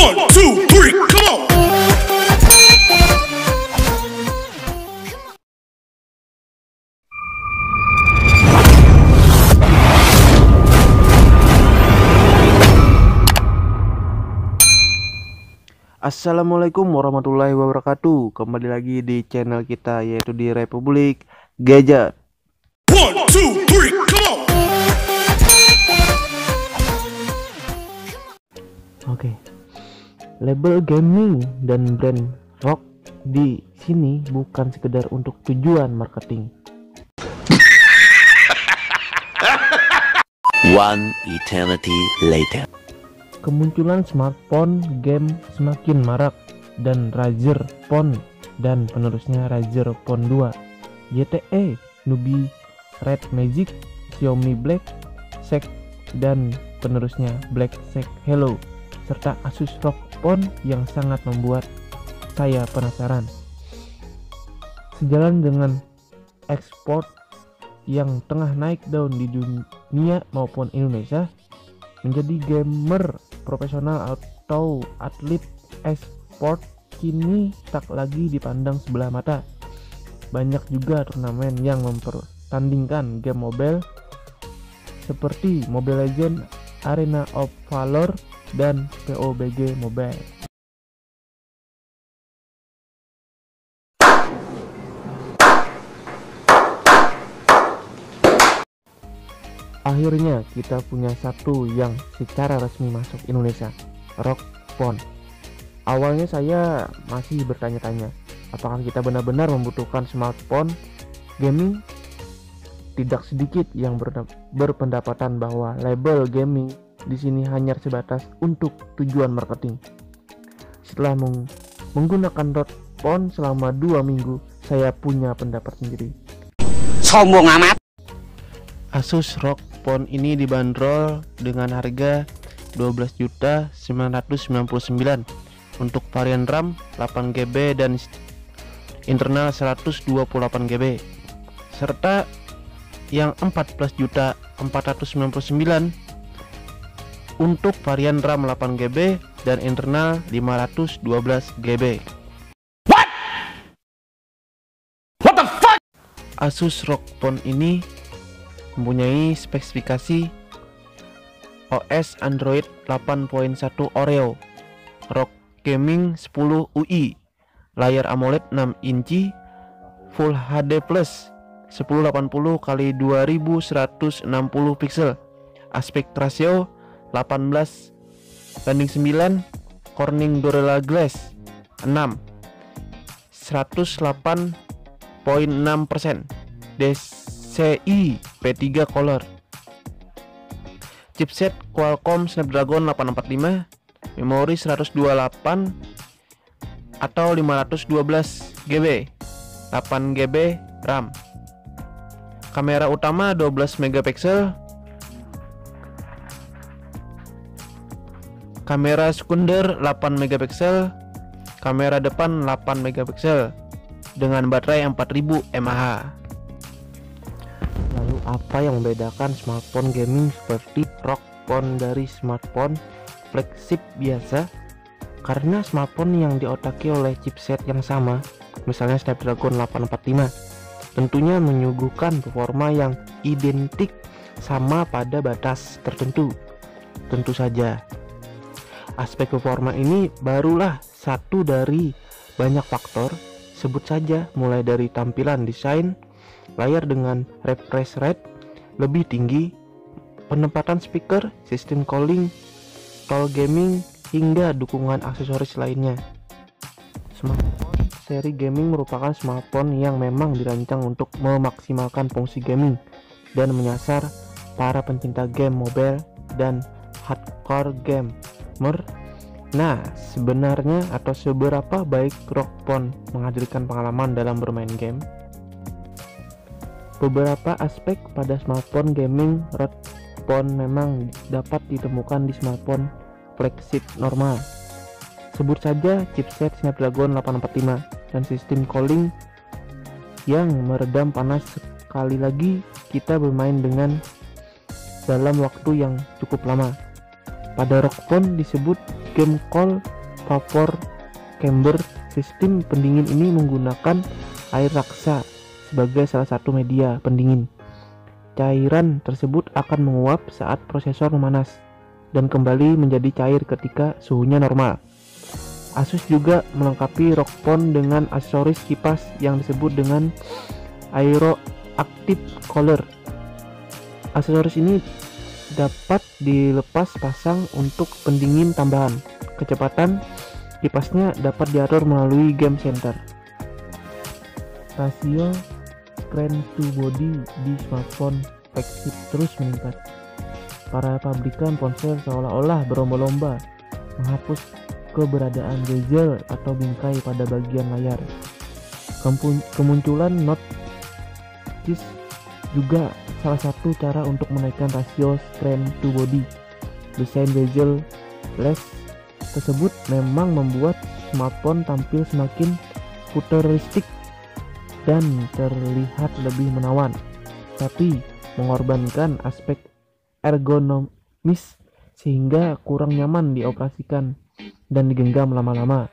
1, 2, 3, come on. Assalamualaikum warahmatullahi wabarakatuh. Kembali lagi di channel kita, yaitu di Republik Gadget. 1, 2, 3, come on. Oke. Label gaming dan brand rock di sini bukan sekedar untuk tujuan marketing. One eternity later. Kemunculan smartphone game semakin marak, dan Razer Phone dan penerusnya Razer Phone 2, ZTE, Nubi, Red Magic, Xiaomi Black Shark dan penerusnya Black Shark Hello, serta Asus ROG Phone yang sangat membuat saya penasaran. Sejalan dengan ekspor yang tengah naik daun di dunia maupun Indonesia, menjadi gamer profesional atau atlet e-sport kini tak lagi dipandang sebelah mata. Banyak juga turnamen yang mempertandingkan game mobile seperti Mobile Legends, Arena of Valor, dan PUBG Mobile. Akhirnya kita punya satu yang secara resmi masuk Indonesia, ROG Phone. Awalnya saya masih bertanya-tanya, apakah kita benar-benar membutuhkan smartphone gaming? Tidak sedikit yang berpendapatan bahwa label gaming di sini hanya sebatas untuk tujuan marketing. Setelah menggunakan ROG Phone selama 2 minggu, saya punya pendapat sendiri. Sombong amat. Asus ROG Phone ini dibanderol dengan harga 12.999 untuk varian RAM 8GB dan internal 128GB, serta yang 14.499 untuk varian RAM 8GB dan internal 512GB. What the fuck? Asus ROG Phone ini mempunyai spesifikasi OS Android 8.1 Oreo, ROG Gaming 10 UI, layar AMOLED 6 inci, Full HD Plus 1080x2160 pixel, aspek ratio 18:9, Corning Gorilla Glass 6, 108.6%, DCI P3 Color, chipset Qualcomm Snapdragon 845, memori 128 atau 512GB, 8GB RAM, kamera utama 12 megapiksel, kamera sekunder 8 megapiksel, kamera depan 8 megapiksel dengan baterai 4000 mAh. Lalu apa yang membedakan smartphone gaming seperti ROG Phone dari smartphone flagship biasa? Karena smartphone yang diotaki oleh chipset yang sama, misalnya Snapdragon 845, tentunya menyuguhkan performa yang identik sama pada batas tertentu. Tentu saja, aspek performa ini barulah satu dari banyak faktor, sebut saja mulai dari tampilan desain, layar dengan refresh rate lebih tinggi, penempatan speaker, sistem calling, tool gaming, hingga dukungan aksesoris lainnya. Smartphone seri gaming merupakan smartphone yang memang dirancang untuk memaksimalkan fungsi gaming dan menyasar para pencinta game mobile dan hardcore gamer. Nah, sebenarnya atau seberapa baik ROG Phone menghadirkan pengalaman dalam bermain game? Beberapa aspek pada smartphone gaming ROG Phone memang dapat ditemukan di smartphone flagship normal. Sebut saja chipset Snapdragon 845 dan sistem cooling yang meredam panas. Sekali lagi kita bermain dengan dalam waktu yang cukup lama. Pada ROG Phone disebut game Cold Vapor Chamber. Sistem pendingin ini menggunakan air raksa sebagai salah satu media pendingin. Cairan tersebut akan menguap saat prosesor memanas dan kembali menjadi cair ketika suhunya normal. Asus juga melengkapi ROG Phone dengan aksesoris kipas yang disebut dengan Aero Active Cooler. Aksesoris ini dapat dilepas pasang untuk pendingin tambahan. Kecepatan kipasnya dapat diatur melalui game center. Rasio screen to body di smartphone flagship terus meningkat. Para pabrikan ponsel seolah-olah berlomba-lomba menghapus keberadaan bezel atau bingkai pada bagian layar. Kemunculan notches juga salah satu cara untuk menaikkan rasio screen to body. Desain bezel less tersebut memang membuat smartphone tampil semakin futuristik dan terlihat lebih menawan, tapi mengorbankan aspek ergonomis sehingga kurang nyaman dioperasikan dan digenggam lama-lama.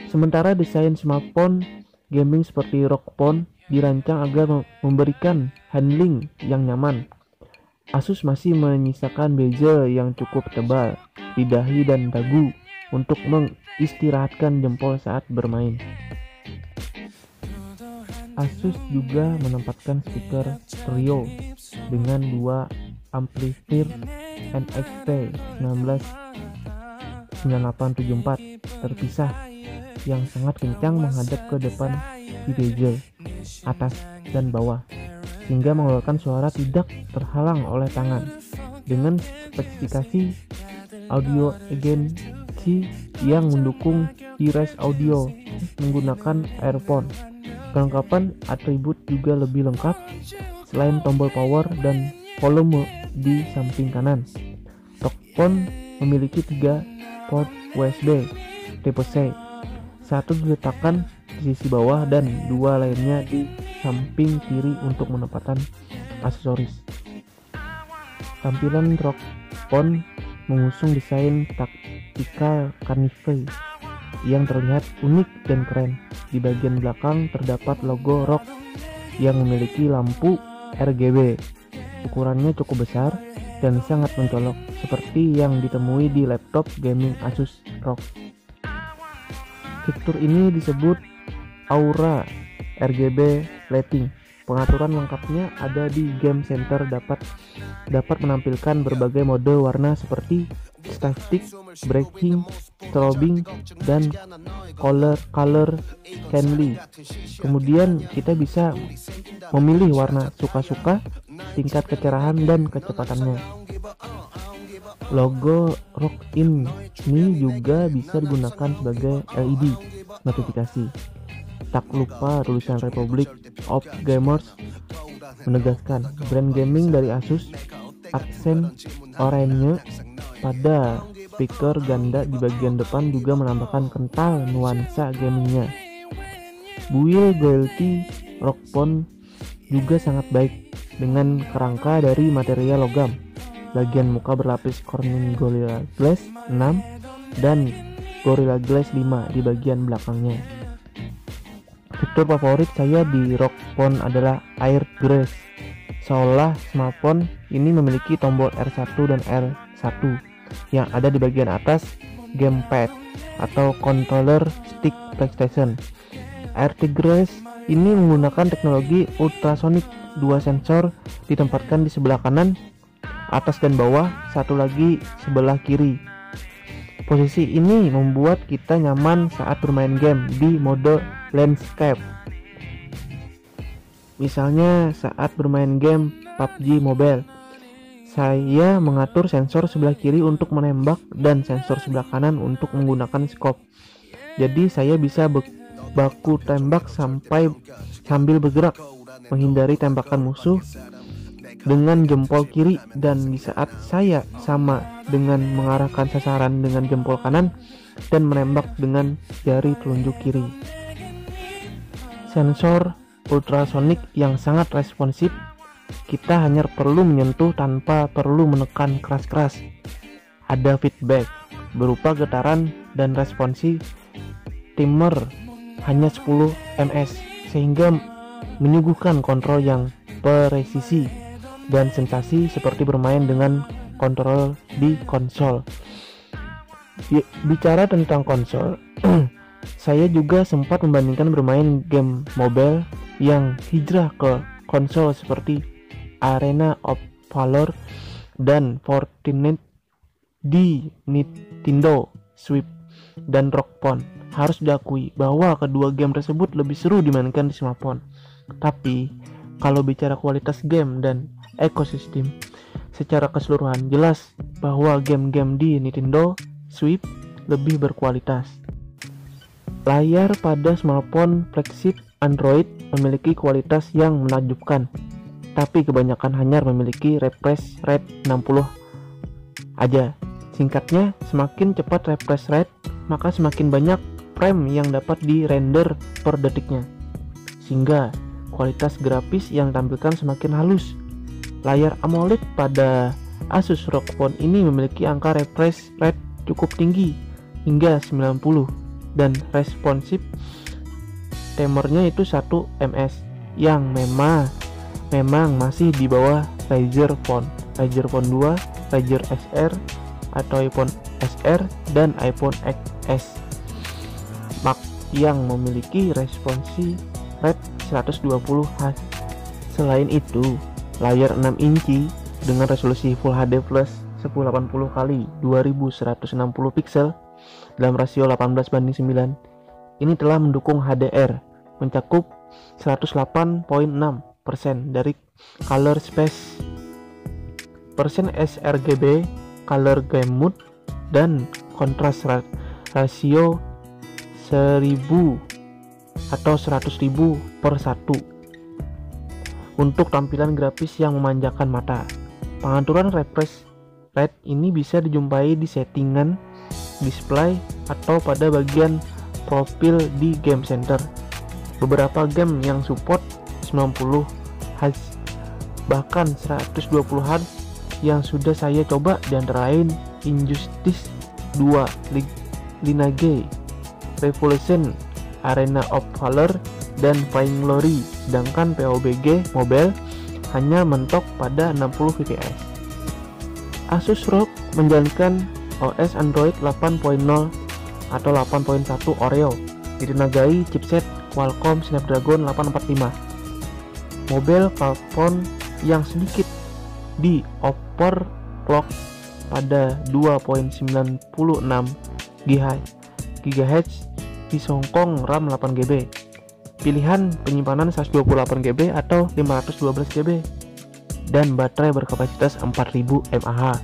Sementara desain smartphone gaming seperti ROG Phone dirancang agar memberikan handling yang nyaman. Asus masih menyisakan bezel yang cukup tebal di dahi dan dagu untuk mengistirahatkan jempol saat bermain. Asus juga menempatkan speaker stereo dengan dua amplifier NXT 9874 terpisah yang sangat kencang menghadap ke depan di bezel atas dan bawah, sehingga mengeluarkan suara tidak terhalang oleh tangan. Dengan spesifikasi audio agency yang mendukung Iris Audio menggunakan earphone. Kelengkapan atribut juga lebih lengkap. Selain tombol power dan volume di samping kanan, ROG Phone memiliki 3 port USB tipe C, satu diletakkan di sisi bawah dan dua lainnya di samping kiri untuk menempatkan aksesoris. Tampilan ROG Phone mengusung desain taktikal Carnival yang terlihat unik dan keren. Di bagian belakang terdapat logo ROG yang memiliki lampu RGB. Ukurannya cukup besar dan sangat mencolok seperti yang ditemui di laptop gaming Asus ROG. Fitur ini disebut Aura RGB Lighting. Pengaturan lengkapnya ada di game center, dapat menampilkan berbagai mode warna seperti static, breaking, strobing, dan color candy. Kemudian kita bisa memilih warna suka-suka, tingkat kecerahan, dan kecepatannya. Logo ROG ini juga bisa digunakan sebagai LED notifikasi. Tak lupa tulisan Republic of Gamers menegaskan brand gaming dari Asus. Aksen oranye pada speaker ganda di bagian depan juga menambahkan kental nuansa gamingnya. Build quality ROG Phone juga sangat baik dengan kerangka dari material logam. Bagian muka berlapis Corning Gorilla Glass 6 dan Gorilla Glass 5 di bagian belakangnya. Fitur favorit saya di ROG Phone adalah Air Grace. Seolah smartphone ini memiliki tombol R1 dan R1 yang ada di bagian atas gamepad atau controller stick PlayStation. Air Grace ini menggunakan teknologi ultrasonic. Dua sensor ditempatkan di sebelah kanan, atas dan bawah, satu lagi sebelah kiri. Posisi ini membuat kita nyaman saat bermain game di mode landscape. Misalnya saat bermain game PUBG Mobile, saya mengatur sensor sebelah kiri untuk menembak dan sensor sebelah kanan untuk menggunakan scope. Jadi saya bisa baku tembak sambil bergerak, menghindari tembakan musuh dengan jempol kiri, dan di saat saya sama dengan mengarahkan sasaran dengan jempol kanan dan menembak dengan jari telunjuk kiri. Sensor ultrasonic yang sangat responsif. Kita hanya perlu menyentuh tanpa perlu menekan keras-keras. Ada feedback berupa getaran dan responsi timer hanya 10 ms, sehingga menyuguhkan kontrol yang presisi dan sensasi seperti bermain dengan kontrol di konsol. Bicara tentang konsol, saya juga sempat membandingkan bermain game mobile yang hijrah ke konsol seperti Arena of Valor dan Fortnite di Nintendo Switch dan Rock Band. Harus diakui bahwa kedua game tersebut lebih seru dimainkan di smartphone. Tapi kalau bicara kualitas game dan ekosistem secara keseluruhan, jelas bahwa game-game di Nintendo Switch lebih berkualitas. Layar pada smartphone flagship Android memiliki kualitas yang menakjubkan, tapi kebanyakan hanya memiliki refresh rate 60 aja. Singkatnya, semakin cepat refresh rate, maka semakin banyak frame yang dapat di-render per detiknya, sehingga kualitas grafis yang ditampilkan semakin halus. Layar AMOLED pada Asus ROG Phone ini memiliki angka refresh rate cukup tinggi hingga 90 dan responsif timernya itu 1 ms yang memang masih di bawah Razer Phone 2, Razer XR atau iPhone XR dan iPhone XS Max yang memiliki responsi rate 120 Hz. Selain itu, layar 6 inci dengan resolusi Full HD Plus 1080 x 2160 pixel dalam rasio 18:9 ini telah mendukung HDR, mencakup 108.6% dari color space, persen sRGB, color game mode, dan kontras rasio 1000 atau 100.000 per 1 untuk tampilan grafis yang memanjakan mata. Pengaturan refresh rate ini bisa dijumpai di settingan display atau pada bagian profil di game center. Beberapa game yang support 90 Hz bahkan 120 Hz yang sudah saya coba diantara lain Injustice 2, Lineage, Revolution, Arena of Valor, dan Vainglory. Sedangkan PUBG Mobile hanya mentok pada 60 fps. Asus ROG menjalankan OS Android 8.0 atau 8.1 Oreo, ditenagai chipset Qualcomm Snapdragon 845. Mobile platform yang sedikit di overclock pada 2.96 GHz, disokong RAM 8GB, pilihan penyimpanan 128GB atau 512GB, dan baterai berkapasitas 4000 mAh.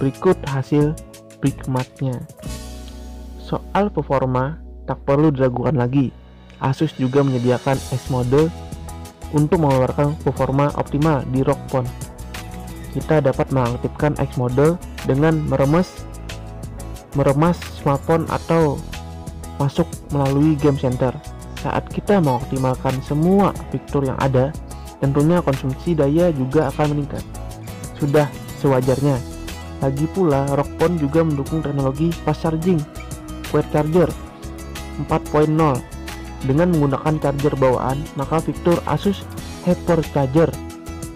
Berikut hasil benchmarknya. Soal performa tak perlu diragukan lagi. Asus juga menyediakan X mode untuk mengeluarkan performa optimal di ROG Phone. Kita dapat mengaktifkan X mode dengan meremas smartphone atau masuk melalui game center. Saat kita mengoptimalkan semua fitur yang ada, tentunya konsumsi daya juga akan meningkat. Sudah sewajarnya. Lagi pula, ROG Phone juga mendukung teknologi fast charging Quick Charger 4.0. Dengan menggunakan charger bawaan, maka fitur Asus Hyper Charger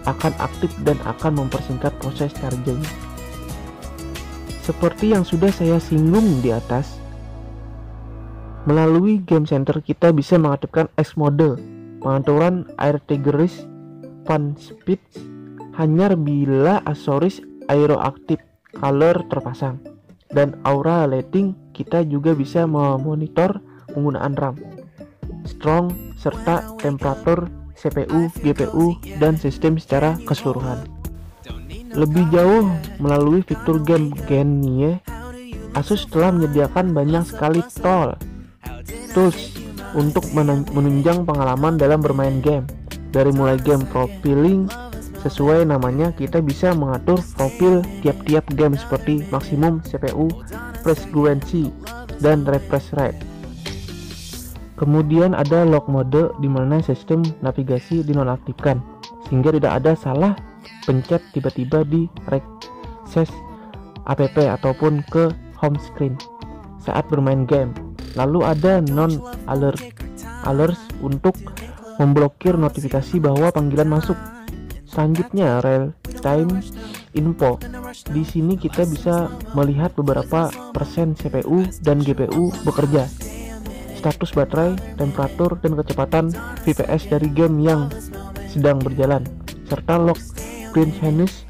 akan aktif dan akan mempersingkat proses charging. Seperti yang sudah saya singgung di atas, melalui game center kita bisa mengaktifkan X mode, pengaturan air triggeris fan speed hanya bila aksesoris aeroactive color terpasang, dan aura lighting. Kita juga bisa memonitor penggunaan RAM, strong, serta temperatur CPU, GPU, dan sistem secara keseluruhan. Lebih jauh melalui fitur game Genie, Asus telah menyediakan banyak sekali tools untuk menunjang pengalaman dalam bermain game. Dari mulai game profiling, sesuai namanya, kita bisa mengatur profil tiap-tiap game seperti maksimum CPU, frequency, dan refresh rate. Kemudian ada lock mode di mana sistem navigasi dinonaktifkan sehingga tidak ada salah pencet tiba-tiba di reset app ataupun ke home screen saat bermain game. Lalu ada alerts untuk memblokir notifikasi bahwa panggilan masuk. Selanjutnya real time info. Di sini kita bisa melihat beberapa persen CPU dan GPU bekerja, status baterai, temperatur, dan kecepatan FPS dari game yang sedang berjalan, serta lock brightness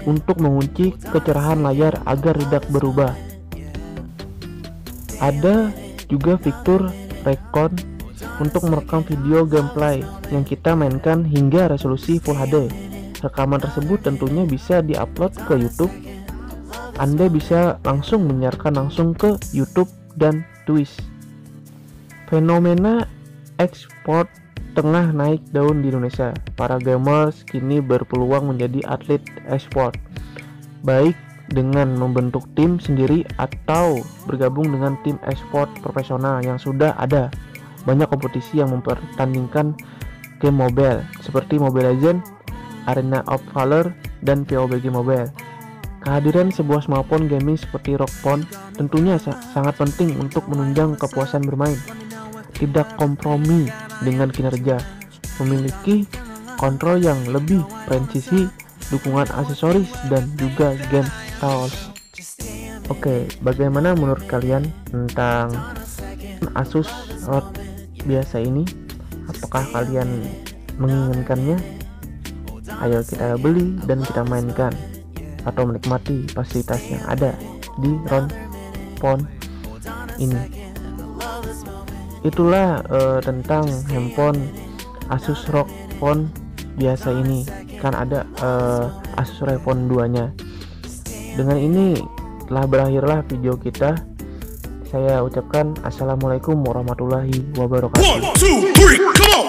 untuk mengunci kecerahan layar agar tidak berubah. Ada juga fitur recon untuk merekam video gameplay yang kita mainkan hingga resolusi Full HD. Rekaman tersebut tentunya bisa diupload ke YouTube. Anda bisa langsung menyiarkan langsung ke YouTube dan Twitch. Fenomena ekspor tengah naik daun di Indonesia. Para gamers kini berpeluang menjadi atlet e-sport, baik dengan membentuk tim sendiri atau bergabung dengan tim e-sport profesional yang sudah ada. Banyak kompetisi yang mempertandingkan game mobile seperti Mobile Legends, Arena of Valor, dan PUBG Mobile. Kehadiran sebuah smartphone gaming seperti ROG Phone tentunya sangat penting untuk menunjang kepuasan bermain. Tidak kompromi dengan kinerja, memiliki kontrol yang lebih presisi, dukungan aksesoris, dan juga game tools. Oke, bagaimana menurut kalian tentang Asus ROG biasa ini? Apakah kalian menginginkannya? Ayo kita beli dan kita mainkan atau menikmati fasilitas yang ada di ROG Phone ini. Itulah tentang handphone Asus ROG Phone biasa ini. Kan ada Asus ROG Phone 2-nya. Dengan ini telah berakhirlah video kita. Saya ucapkan assalamualaikum warahmatullahi wabarakatuh. 1, 2, 3, come on!